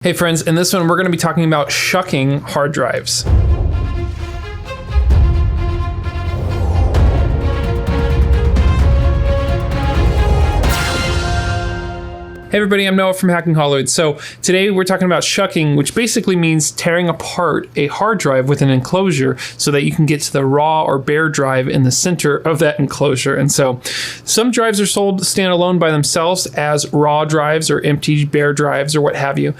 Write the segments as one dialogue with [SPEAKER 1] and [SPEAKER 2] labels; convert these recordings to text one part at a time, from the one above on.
[SPEAKER 1] Hey friends, in this one we're going to be talking about shucking hard drives. Hey everybody, I'm Noah from Hacking Hollywood. So today we're talking about shucking, which basically means tearing apart a hard drive with an enclosure so that you can get to the raw or bare drive in the center of that enclosure. And so some drives are sold standalone by themselves as raw drives or empty bare drives or what have you,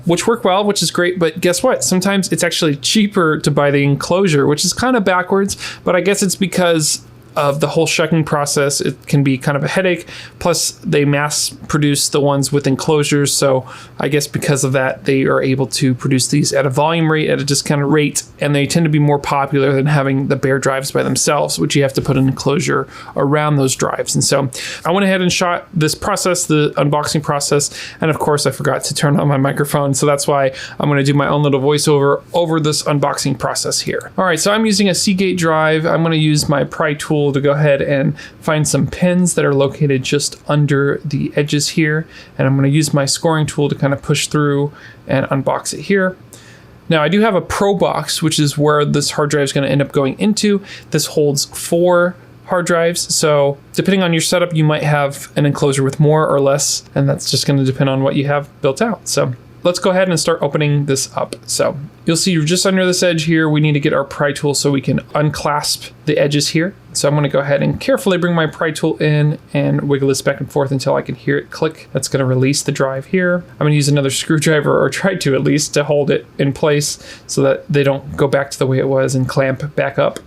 [SPEAKER 1] which work well, which is great. But guess what? Sometimes it's actually cheaper to buy the enclosure, which is kind of backwards, but I guess it's because of the whole shucking process. It can be kind of a headache. Plus they mass produce the ones with enclosures. So I guess because of that, they are able to produce these at a volume rate, at a discounted rate, and they tend to be more popular than having the bare drives by themselves, which you have to put an enclosure around those drives. And so I went ahead and shot this process, the unboxing process. And of course I forgot to turn on my microphone. So that's why I'm going to do my own little voiceover over this unboxing process here. All right, so I'm using a Seagate drive. I'm going to use my pry tool to go ahead and find some pins that are located just under the edges here. And I'm going to use my scoring tool to kind of push through and unbox it here. Now I do have a Pro box, which is where this hard drive is going to end up going into. This holds 4 hard drives. So depending on your setup, you might have an enclosure with more or less, and that's just going to depend on what you have built out. So let's go ahead and start opening this up. So you'll see just under this edge here, we need to get our pry tool so we can unclasp the edges here. So I'm going to go ahead and carefully bring my pry tool in and wiggle this back and forth until I can hear it click. That's going to release the drive here. I'm going to use another screwdriver, or try to at least, to hold it in place so that they don't go back to the way it was and clamp back up.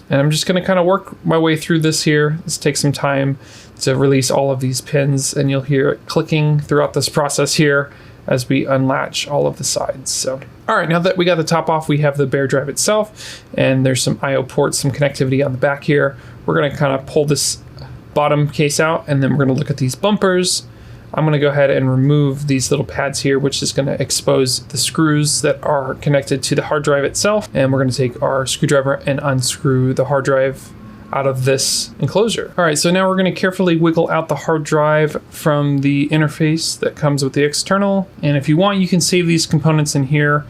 [SPEAKER 1] And I'm just going to kind of work my way through this here. This takes some time to release all of these pins, and you'll hear it clicking throughout this process here as we unlatch all of the sides. So, all right, now that we got the top off, we have the bare drive itself, and there's some IO ports, some connectivity on the back here. We're going to kind of pull this bottom case out, and then we're going to look at these bumpers. I'm going to go ahead and remove these little pads here, which is going to expose the screws that are connected to the hard drive itself. And we're going to take our screwdriver and unscrew the hard drive out of this enclosure. All right, so now we're going to carefully wiggle out the hard drive from the interface that comes with the external. And if you want, you can save these components in here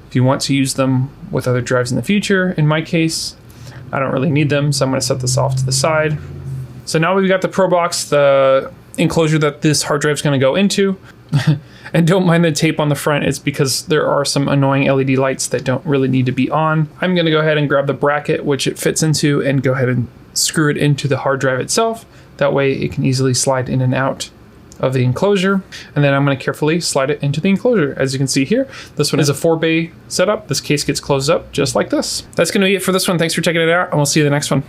[SPEAKER 1] if you want to use them with other drives in the future. In my case, I don't really need them, so I'm going to set this off to the side. So now we've got the Pro box, the enclosure that this hard drive is going to go into. And don't mind the tape on the front, it's because there are some annoying LED lights that don't really need to be on. I'm going to go ahead and grab the bracket which it fits into and go ahead and screw it into the hard drive itself. That way it can easily slide in and out of the enclosure. And then I'm going to carefully slide it into the enclosure. As you can see here, this one is a 4-bay setup. This case gets closed up just like this. That's going to be it for this one. Thanks for checking it out, and we'll see you in the next one.